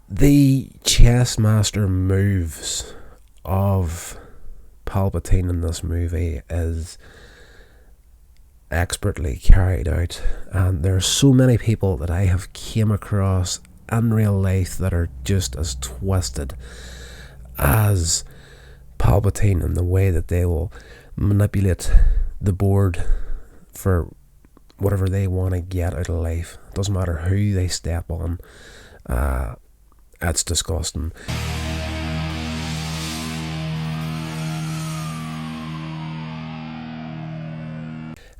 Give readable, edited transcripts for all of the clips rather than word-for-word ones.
The chess master moves of Palpatine in this movie is expertly carried out, and there are so many people that I have came across in real life that are just as twisted as Palpatine in the way that they will manipulate the board for whatever they want to get out of life. It doesn't matter who they step on. It's disgusting.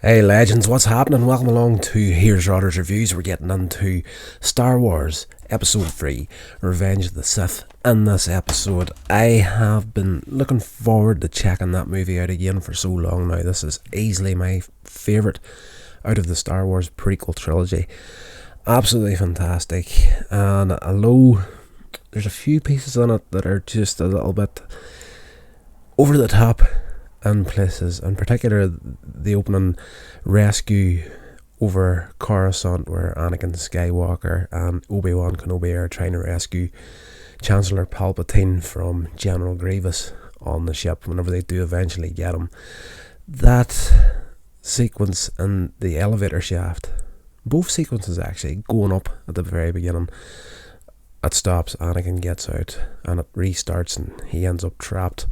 Hey legends, what's happening? Welcome along to Here's Rodder's Reviews. We're getting into Star Wars Episode 3, Revenge of the Sith. In this episode, I have been looking forward to checking that movie out again for so long now. This is easily my favourite out of the Star Wars prequel trilogy. Absolutely fantastic. And although there's a few pieces in it that are just a little bit over the top in places, in particular the opening rescue over Coruscant, where Anakin Skywalker and Obi-Wan Kenobi are trying to rescue Chancellor Palpatine from General Grievous on the ship whenever they do eventually get him. That sequence in the elevator shaft, both sequences actually, going up at the very beginning, it stops, Anakin gets out and it restarts and he ends up trapped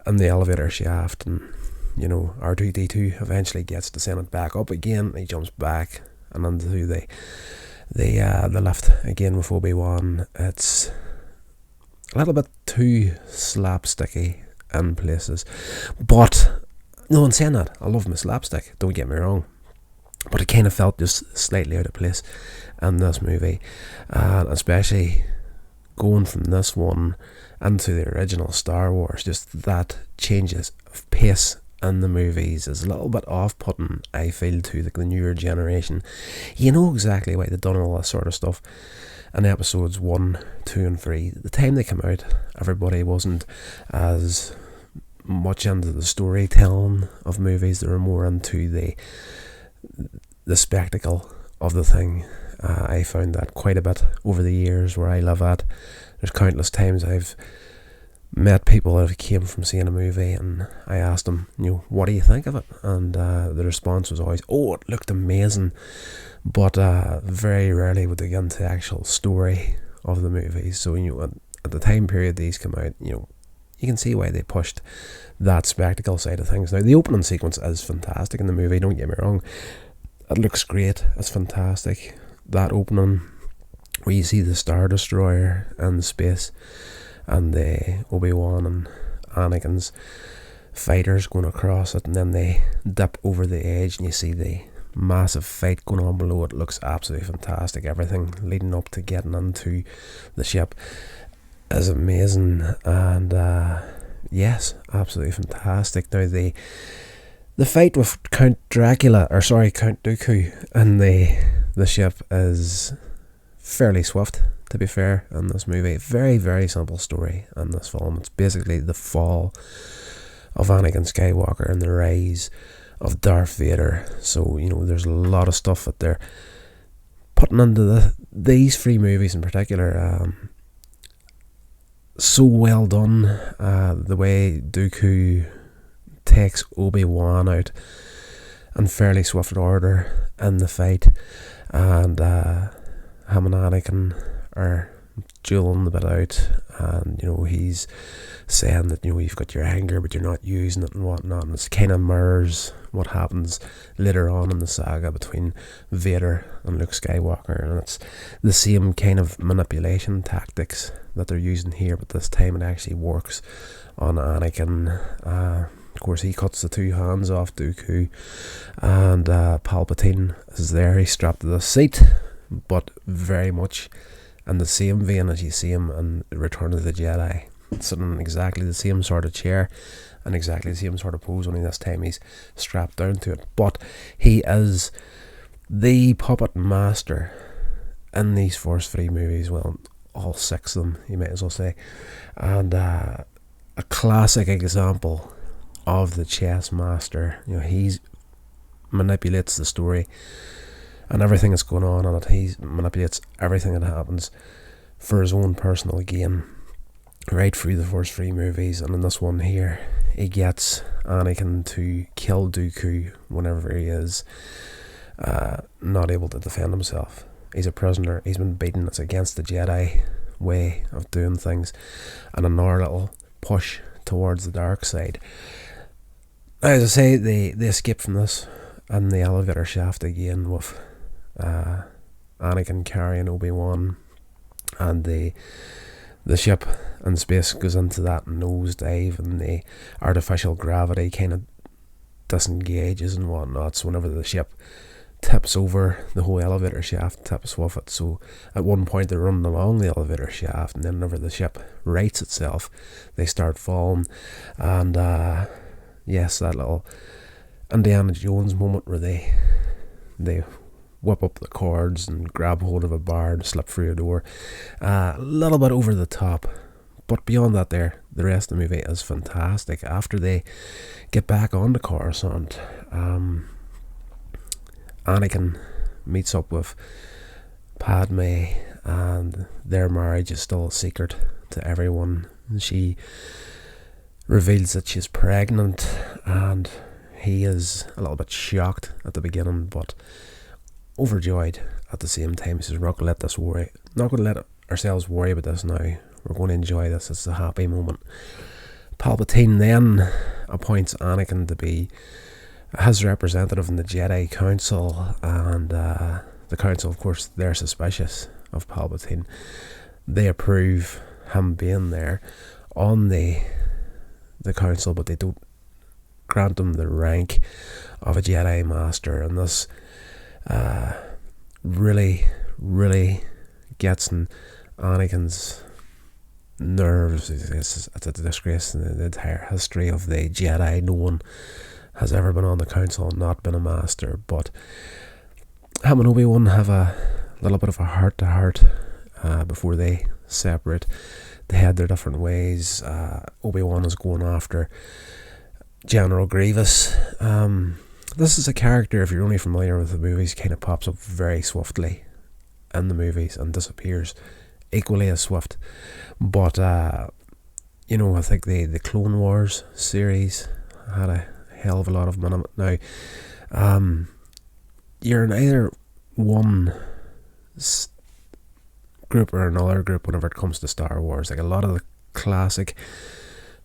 in the elevator shaft, and R2-D2 eventually gets descended back up again. He jumps back and into the lift again with Obi-Wan. It's a little bit too slapsticky in places, but no one's saying that. I love my slapstick, don't get me wrong, but it kind of felt just slightly out of place in this movie, and especially going from this one into the original Star Wars. Just that changes of pace in the movies is a little bit off-putting, I feel, to the newer generation. You know exactly why they've done all that sort of stuff in episodes 1, 2 and 3. The time they came out, everybody wasn't as much into the storytelling of movies. They were more into the spectacle of the thing. I found that quite a bit over the years where I live at. There's countless times I've met people that came from seeing a movie and I asked them, what do you think of it? And the response was always, oh, it looked amazing. But very rarely would they get into the actual story of the movies. So at the time period these come out, you can see why they pushed that spectacle side of things. Now, the opening sequence is fantastic in the movie, don't get me wrong. It looks great, it's fantastic. That opening where you see the Star Destroyer in space and the Obi-Wan and Anakin's fighters going across it, and then they dip over the edge and you see the massive fight going on below. It looks absolutely fantastic. Everything leading up to getting into the ship is amazing, and yes, absolutely fantastic. Now the fight with Count Dooku in the ship is fairly swift, to be fair, in this movie. Very, very simple story in this film. It's basically the fall of Anakin Skywalker and the rise of Darth Vader. So, there's a lot of stuff that they're putting into these three movies in particular. So well done. The way Dooku takes Obi-Wan out in fairly swift order in the fight, and him and Anakin are dueling the bit out, and he's saying that you've got your anger but you're not using it and whatnot, and it kind of mirrors what happens later on in the saga between Vader and Luke Skywalker, and it's the same kind of manipulation tactics that they're using here, but this time it actually works on Anakin. Of course, he cuts the two hands off Dooku, and Palpatine is there. He's strapped to the seat, but very much in the same vein as you see him in Return of the Jedi, sitting in exactly the same sort of chair and exactly the same sort of pose, only this time he's strapped down to it. But he is the puppet master in these first three movies, well, all six of them, you might as well say, and a classic example of the chess master. He manipulates the story and everything that's going on in it. He manipulates everything that happens for his own personal gain right through the first 3 movies, and in this one here he gets Anakin to kill Dooku whenever he is not able to defend himself. He's a prisoner, he's been beaten, it's against the Jedi way of doing things, and another little push towards the dark side. As I say, they escape from this in the elevator shaft again with Anakin carrying Obi-Wan, and the ship in space goes into that nosedive, and the artificial gravity kind of disengages and whatnot. So whenever the ship tips over, the whole elevator shaft tips with it. So at one point they're running along the elevator shaft, and then whenever the ship rights itself, they start falling. And yes, that little Indiana Jones moment where they whip up the cords and grab hold of a bar and slip through a door. A little bit over the top, but beyond that the rest of the movie is fantastic. After they get back on the Coruscant, Anakin meets up with Padme, and their marriage is still a secret to everyone. She reveals that she's pregnant, and he is a little bit shocked at the beginning, but overjoyed at the same time. He says, we're not going to let ourselves worry about this now. We're going to enjoy this. It's a happy moment. Palpatine then appoints Anakin to be his representative in the Jedi Council, and the Council, of course, they're suspicious of Palpatine. They approve him being there on the Council, but they don't grant him the rank of a Jedi Master, and this really gets in Anakin's nerves. It's a disgrace in the entire history of the Jedi. No one has ever been on the Council and not been a Master, but him and Obi-Wan have a little bit of a heart-to-heart before they separate. They had their different ways. Obi-Wan is going after General Grievous. This is a character, if you're only familiar with the movies, kind of pops up very swiftly in the movies and disappears equally as swift. But I think the Clone Wars series had a hell of a lot of them in it. Now, you're in either one group or another group whenever it comes to Star Wars. Like, a lot of the classic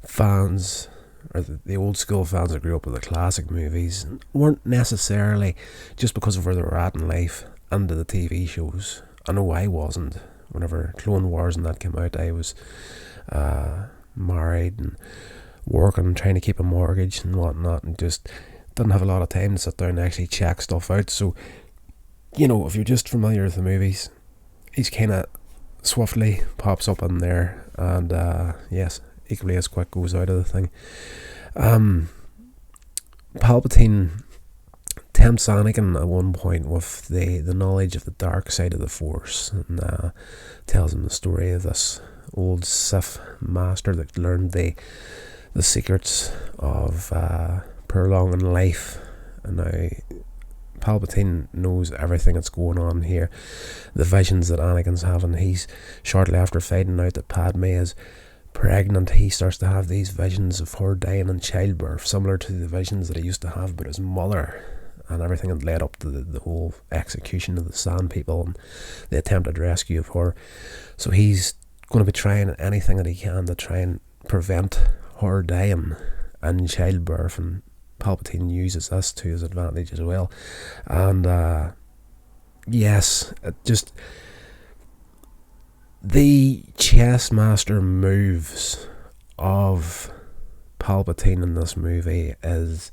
fans, or the old school fans that grew up with the classic movies, weren't necessarily, just because of where they were at in life, into the TV shows. I know I wasn't. Whenever Clone Wars and that came out, I was married and working, trying to keep a mortgage and whatnot, and just didn't have a lot of time to sit down and actually check stuff out. So, if you're just familiar with the movies, he's kind of swiftly pops up in there, and yes, equally as quick goes out of the thing. Palpatine tempts Anakin at one point with the knowledge of the dark side of the Force, and tells him the story of this old Sith master that learned the secrets of prolonging life. And now Palpatine knows everything that's going on here. The visions that Anakin's having, he's shortly after finding out that Padme is pregnant, he starts to have these visions of her dying in childbirth, similar to the visions that he used to have about his mother, and everything had led up to the whole execution of the Sand People and the attempted rescue of her. So he's going to be trying anything that he can to try and prevent her dying in childbirth, and Palpatine uses this to his advantage as well. And yes, the chess master moves of Palpatine in this movie is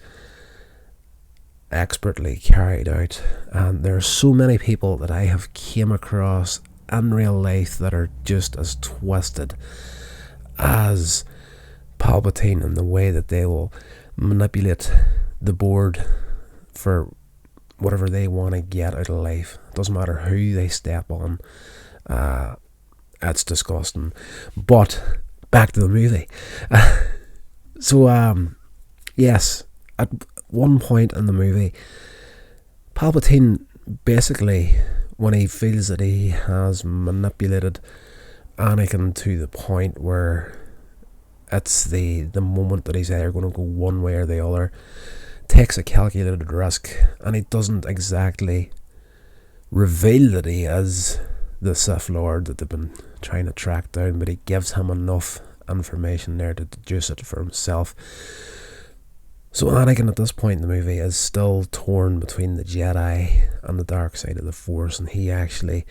expertly carried out, and there are so many people that I have came across in real life that are just as twisted as Palpatine in the way that they will manipulate the board for whatever they want to get out of life. It doesn't matter who they step on. It's disgusting. But back to the movie. So yes, at one point in the movie, Palpatine basically, when he feels that he has manipulated Anakin to the point where it's the moment that he's either going to go one way or the other, takes a calculated risk, and he doesn't exactly reveal that he is the Sith Lord that they've been trying to track down, but he gives him enough information there to deduce it for himself. So Anakin at this point in the movie is still torn between the Jedi and the dark side of the Force, and he actually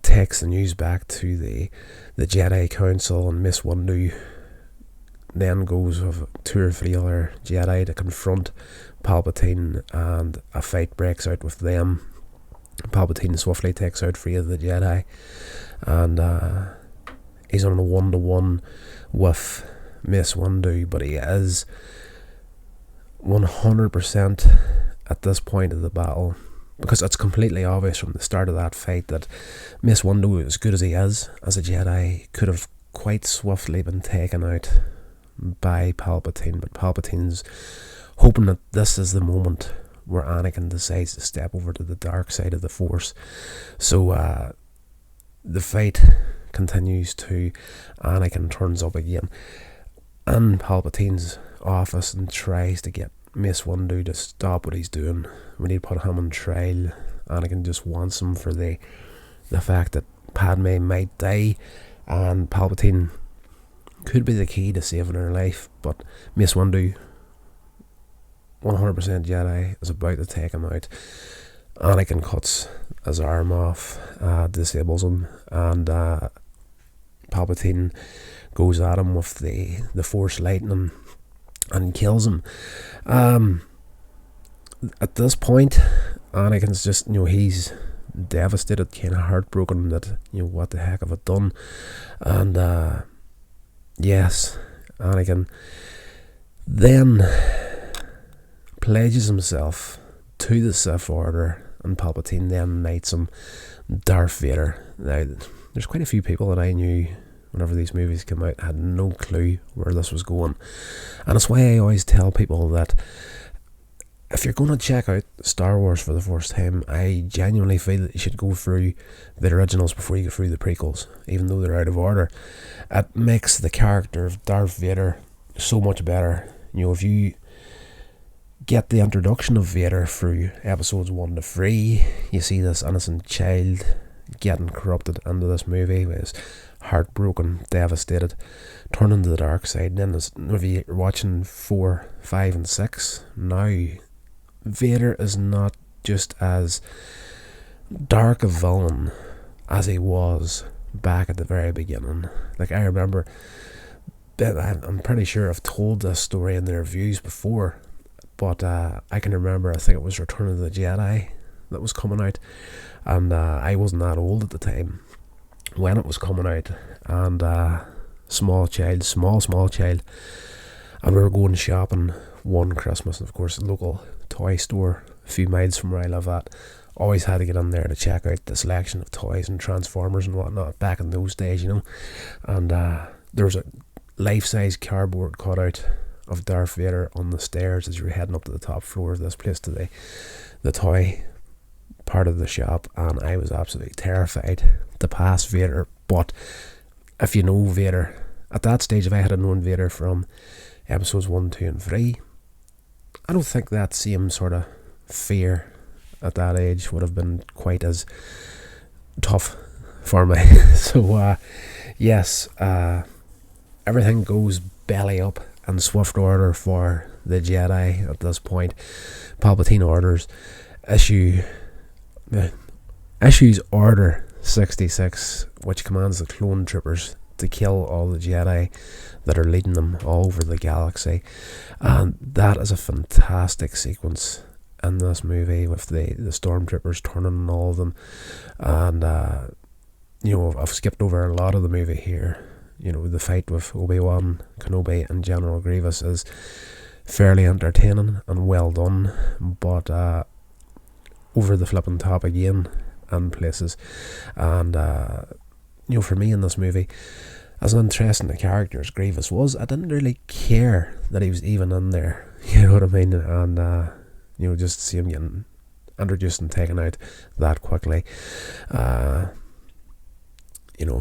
takes the news back to the Jedi Council, and Miss Windu then goes with 2 or 3 other Jedi to confront Palpatine, and a fight breaks out with them. Palpatine swiftly takes out 3 of the Jedi, and he's on a 1-to-1 with Miss Windu, but he is 100% at this point of the battle, because it's completely obvious from the start of that fight that Miss Windu, as good as he is as a Jedi, could have quite swiftly been taken out by Palpatine, but Palpatine's hoping that this is the moment where Anakin decides to step over to the dark side of the Force. So the fight continues to Anakin turns up again in Palpatine's office and tries to get Miss Windu to stop what he's doing. When he put him on trial, Anakin just wants him for the fact that Padme might die, and Palpatine could be the key to saving her life, but Miss Windu, 100% Jedi, is about to take him out. Anakin cuts his arm off, disables him, and Palpatine goes at him with the Force lightning and kills him. At this point, Anakin's just, he's devastated, kind of heartbroken that, what the heck have I done? And yes, Anakin then pledges himself to the Sith Order, and Palpatine then knights him Darth Vader. Now, there's quite a few people that I knew whenever these movies came out had no clue where this was going, and that's why I always tell people that if you're going to check out Star Wars for the first time, I genuinely feel that you should go through the originals before you go through the prequels, even though they're out of order. It makes the character of Darth Vader so much better. If you get the introduction of Vader through episodes 1 to 3, you see this innocent child getting corrupted into this movie, with his heartbroken, devastated, turning to the dark side. And then if you're watching 4, 5 and 6, now Vader is not just as dark a villain as he was back at the very beginning. Like, I remember, I'm pretty sure I've told this story in the reviews before, but I can remember, I think it was Return of the Jedi that was coming out, and I wasn't that old at the time when it was coming out, and small child, and we were going shopping one Christmas, and of course the local toy store a few miles from where I live at always had to get in there to check out the selection of toys and Transformers and whatnot back in those days, and there was a life-size cardboard cutout of Darth Vader on the stairs as you were heading up to the top floor of this place to the toy part of the shop, and I was absolutely terrified to pass Vader. But if you know Vader at that stage, if I had known Vader from episodes 1, 2 and 3, I don't think that same sort of fear at that age would have been quite as tough for me. So yes, everything goes belly up in swift order for the Jedi at this point. Palpatine issues Order 66, which commands the clone troopers to kill all the Jedi that are leading them all over the galaxy. And that is a fantastic sequence in this movie, with the stormtroopers turning on all of them. And I've skipped over a lot of the movie here. The fight with Obi-Wan Kenobi and General Grievous is fairly entertaining and well done, but over the flipping top again in places. And for me in this movie, as interesting a character as Grievous was, I didn't really care that he was even in there. You know what I mean? And just to see him getting introduced and taken out that quickly.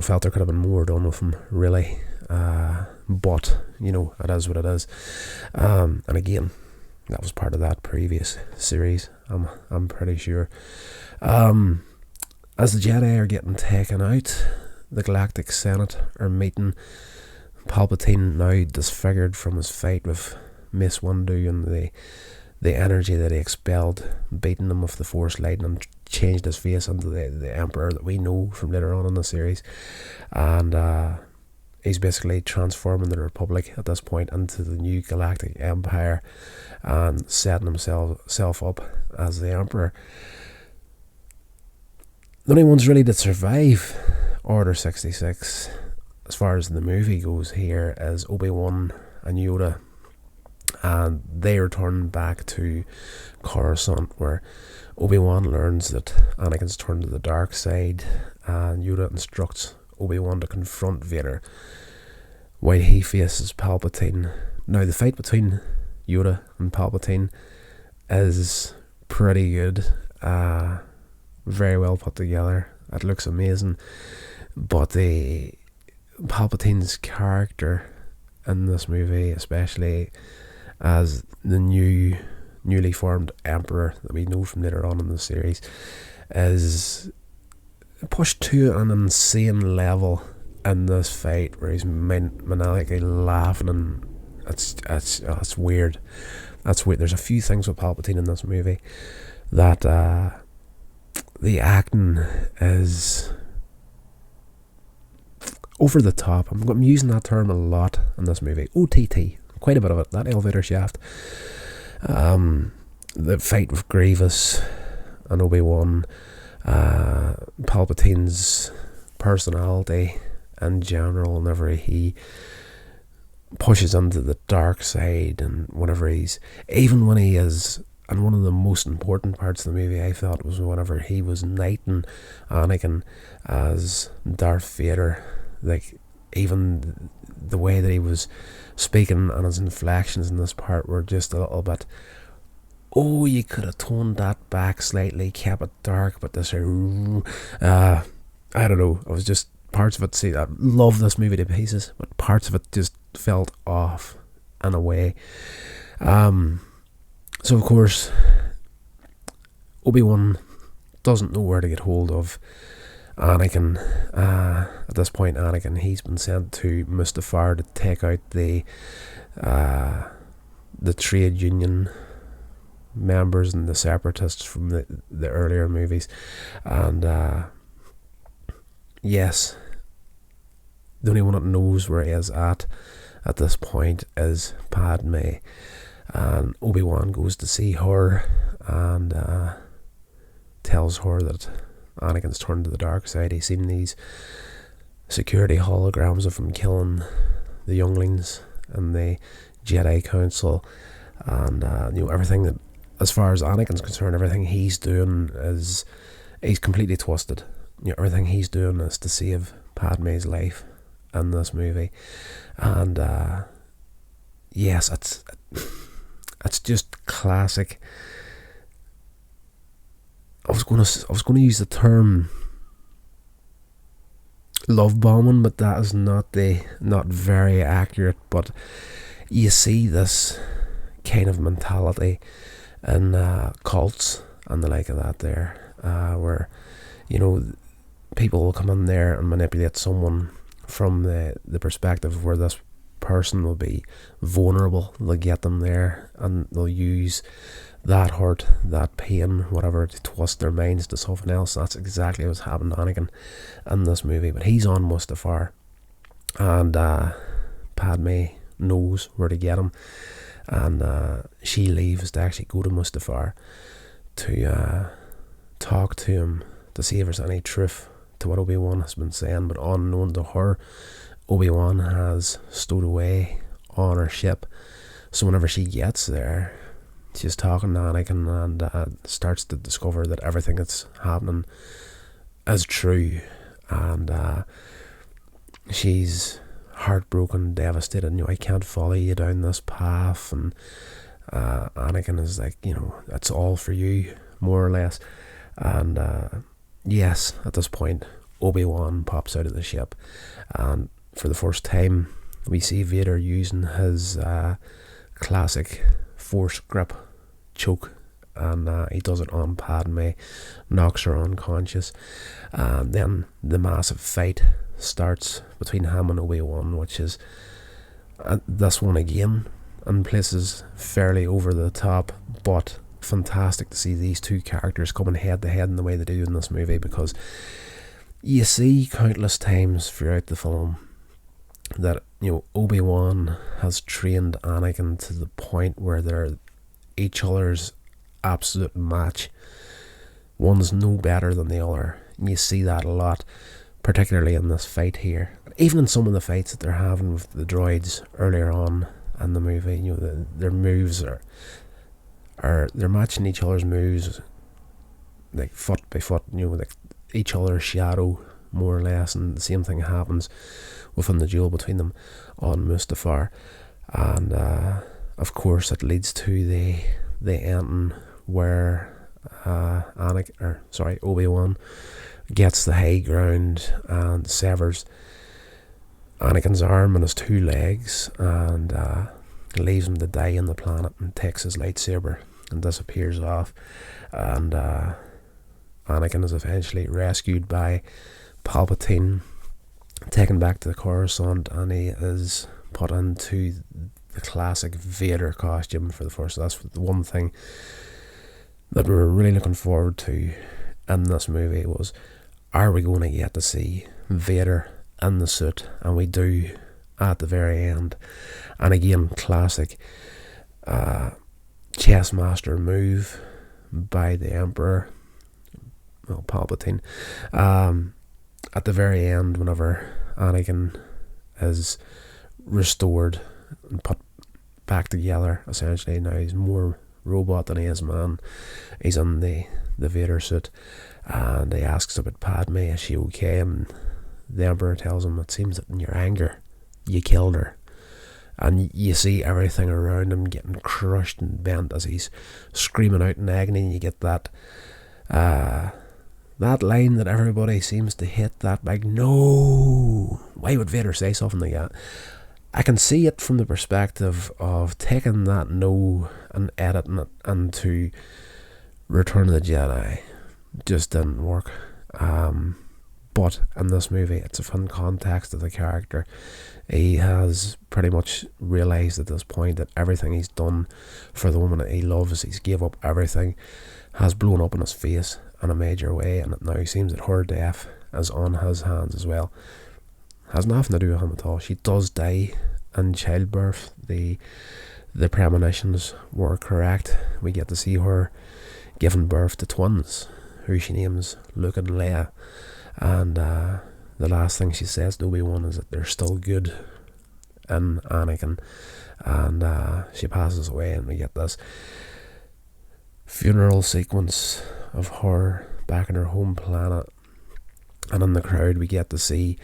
felt there could have been more done with him, really. But, it is what it is. And again, that was part of that previous series, I'm pretty sure. As the Jedi are getting taken out, the Galactic Senate are meeting. Palpatine, now disfigured from his fight with Mace Windu and the energy that he expelled, beating him with the Force lightning, changed his face into the Emperor that we know from later on in the series. And he's basically transforming the Republic at this point into the new Galactic Empire and setting himself up as the Emperor. The only ones really that survive Order 66, as far as the movie goes here, is Obi-Wan and Yoda. And they return back to Coruscant, where Obi-Wan learns that Anakin's turned to the dark side, and Yoda instructs Obi-Wan to confront Vader while he faces Palpatine. Now, the fight between Yoda and Palpatine is pretty good, very well put together. It looks amazing, but Palpatine's character in this movie, especially as the newly formed Emperor that we know from later on in the series, is pushed to an insane level in this fight, where he's maniacally laughing, and it's weird. That's weird. There's a few things with Palpatine in this movie that the acting is over the top. I'm using that term a lot in this movie. OTT, quite a bit of it. That elevator shaft, the fight with Grievous and Obi-Wan, Palpatine's personality in general, whenever he pushes into the dark side, and whenever even when he is. And one of the most important parts of the movie, I thought, was whenever he was knighting Anakin as Darth Vader. Like, even the way that he was speaking and his inflections in this part were just a little bit, you could have toned that back slightly, kept it dark, but this, I don't know, it was just parts of it. See, I love this movie to pieces, but parts of it just felt off in a way. So, of course, Obi-Wan doesn't know where to get hold of Anakin. At this point, he's been sent to Mustafar to take out the trade union members and the separatists from the earlier movies. And, yes, the only one that knows where he is at this point is Padme. And Obi-Wan goes to see her and tells her that Anakin's turned to the dark side. He's seen these security holograms of him killing the younglings and the Jedi Council, and everything that, as far as Anakin's concerned, everything he's doing is, he's completely twisted. Everything he's doing is to save Padme's life in this movie. And yes, it's just classic. I was going to use the term love bombing, but that is not very accurate. But you see this kind of mentality in cults and the like of that there, where people will come in there and manipulate someone from the perspective where this person will be vulnerable. They'll get them there and they'll use that hurt, that pain, whatever, to twist their minds to something else. That's exactly what's happened to Anakin in this movie. But he's on Mustafar, and Padme knows where to get him, and she leaves to actually go to Mustafar to talk to him to see if there's any truth to what Obi-Wan has been saying. But unknown to her, Obi-Wan has stowed away on her ship. So whenever she gets there, she's talking to Anakin and starts to discover that everything that's happening is true. And she's heartbroken, devastated. I can't follow you down this path. And Anakin is like, it's all for you, more or less. And yes, at this point, Obi-Wan pops out of the ship, and for the first time we see Vader using his classic force grip choke, and he does it on Padme, knocks her unconscious, and then the massive fight starts between him and Obi-Wan, which is this one again in places fairly over the top, but fantastic to see these two characters coming head to head in the way they do in this movie, because you see countless times throughout the film that, you know, Obi-Wan has trained Anakin to the point where they're each other's absolute match. One's no better than the other, and you see that a lot, particularly in this fight here. Even in some of the fights that they're having with the droids earlier on in the movie, you know, their moves are they're matching each other's moves, like foot by foot, you know, like each other's shadow, more or less, and the same thing happens within the duel between them on Mustafar. And of course it leads to the ending where Obi-Wan gets the high ground and severs Anakin's arm and his two legs, and leaves him to die on the planet, and takes his lightsaber and disappears off. And Anakin is eventually rescued by Palpatine, taken back to the Coruscant, and he is put into the classic Vader costume for the first. That's the one thing that we were really looking forward to in this movie, was, are we going to get to see Vader in the suit? And we do at the very end. And again, classic chess master move by the Emperor, well, Palpatine. At the very end, whenever Anakin is restored and put back together, essentially, now he's more robot than he is man. He's in the Vader suit, and he asks about Padme, is she okay? And the Emperor tells him, it seems that in your anger you killed her. And you see everything around him getting crushed and bent as he's screaming out in agony, and you get that line that everybody seems to hit, that big no. Why would Vader say something like that? I can see it from the perspective of taking that no and editing it into Return of the Jedi. Just didn't work. But in this movie, it's a fun context of the character. He has pretty much realised at this point that everything he's done for the woman that he loves, he's gave up everything, has blown up in his face in a major way, and it now seems that her death is on his hands as well. Has nothing to do with him at all. She does die in childbirth. The premonitions were correct. We get to see her giving birth to twins, who she names Luke and Leia. And the last thing she says to Obi-Wan is that they're still good in Anakin. And she passes away, and we get this funeral sequence of her back in her home planet. And in the crowd we get to see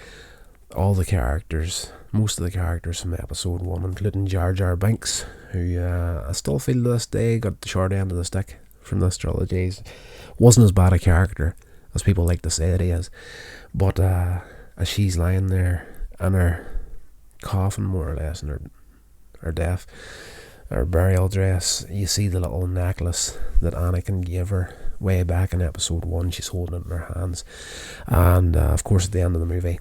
all the characters, most of the characters from episode 1, including Jar Jar Binks, who I still feel to this day got the short end of the stick from this trilogy. Wasn't as bad a character as people like to say it is, but as she's lying there in her coffin, more or less, in her death, her burial dress, you see the little necklace that Anakin gave her way back in episode 1. She's holding it in her hands, and of course at the end of the movie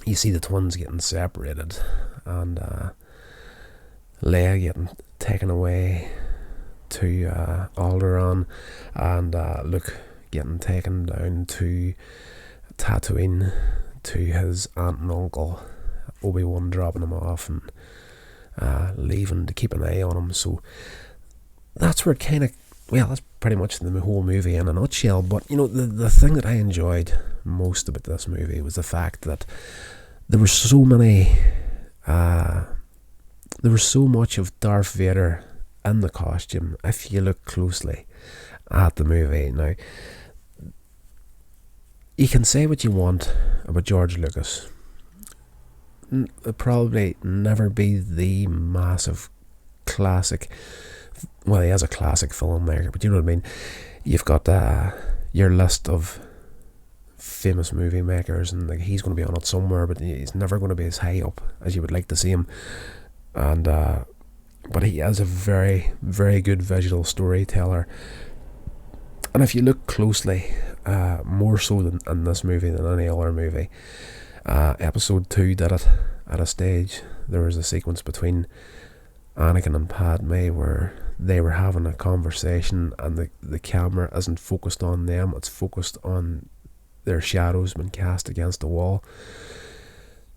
you see the twins getting separated, and Leia getting taken away to Alderaan, and Luke getting taken down to Tatooine to his aunt and uncle, Obi-Wan dropping him off and leaving to keep an eye on him. So that's where it kind of, well, that's pretty much the whole movie in a nutshell. But you know, the thing that I enjoyed most about this movie was the fact that there were so many there was so much of Darth Vader in the costume. If you look closely at the movie, now you can say what you want about George Lucas, it'll probably never be the massive classic, well, he has a classic filmmaker, but you know what I mean. You've got your list of famous movie makers, and like he's going to be on it somewhere, but he's never going to be as high up as you would like to see him. And but he is a very, very good visual storyteller. And if you look closely, more so than in this movie than any other movie, episode 2 did it at a stage. There was a sequence between Anakin and Padme where they were having a conversation, and the camera isn't focused on them, it's focused on their shadows being cast against the wall.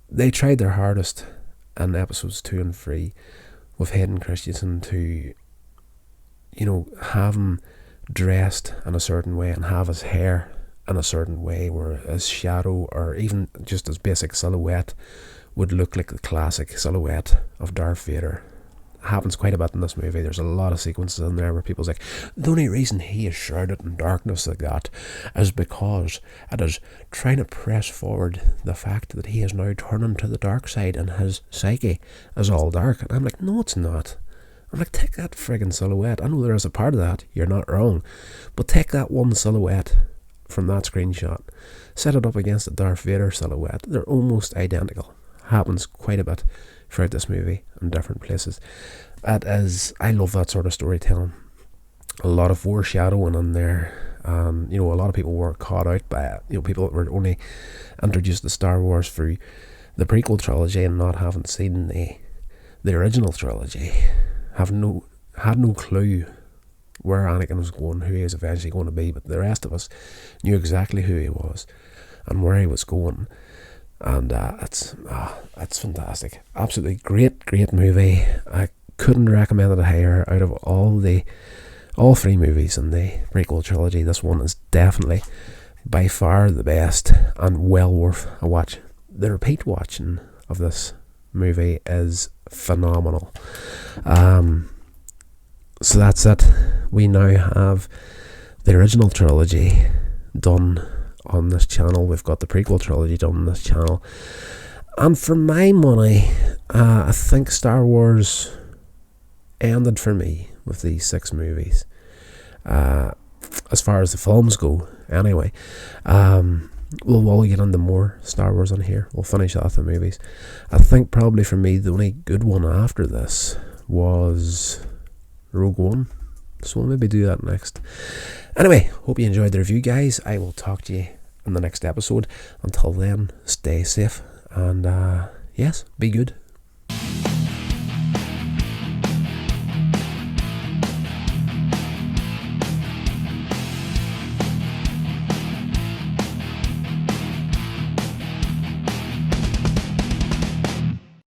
They tried their hardest in episodes 2 and 3 with Hayden Christensen to, have him dressed in a certain way and have his hair in a certain way where his shadow, or even just his basic silhouette, would look like the classic silhouette of Darth Vader. It happens quite a bit in this movie. There's a lot of sequences in there where people's like, the only reason he is shrouded in darkness like that is because it is trying to press forward the fact that he is now turning to the dark side and his psyche is all dark. And I'm like, no, it's not. I'm like, take that friggin' silhouette. I know there is a part of that, you're not wrong, but take that one silhouette from that screenshot, set it up against the Darth Vader silhouette. They're almost identical. Happens quite a bit throughout this movie in different places. I love that sort of storytelling. A lot of foreshadowing in there. A lot of people were caught out by it. People that were only introduced to Star Wars through the prequel trilogy and not having seen the original trilogy had no clue where Anakin was going, who he is eventually going to be, but the rest of us knew exactly who he was and where he was going. And it's fantastic. Absolutely great movie. I couldn't recommend it higher. Out of all 3 movies in the prequel trilogy, this one is definitely by far the best and well worth a watch. The repeat watching of this movie is phenomenal. So that's it. We now have the original trilogy done on this channel. We've got the prequel trilogy done on this channel, and for my money, I think Star Wars ended for me with these 6 movies, as far as the films go anyway. We'll get into more Star Wars on here. We'll finish off the movies. I think probably for me the only good one after this was Rogue One, so we'll maybe do that next. Anyway, hope you enjoyed the review, guys. I will talk to you in the next episode. Until then, stay safe, and yes, be good.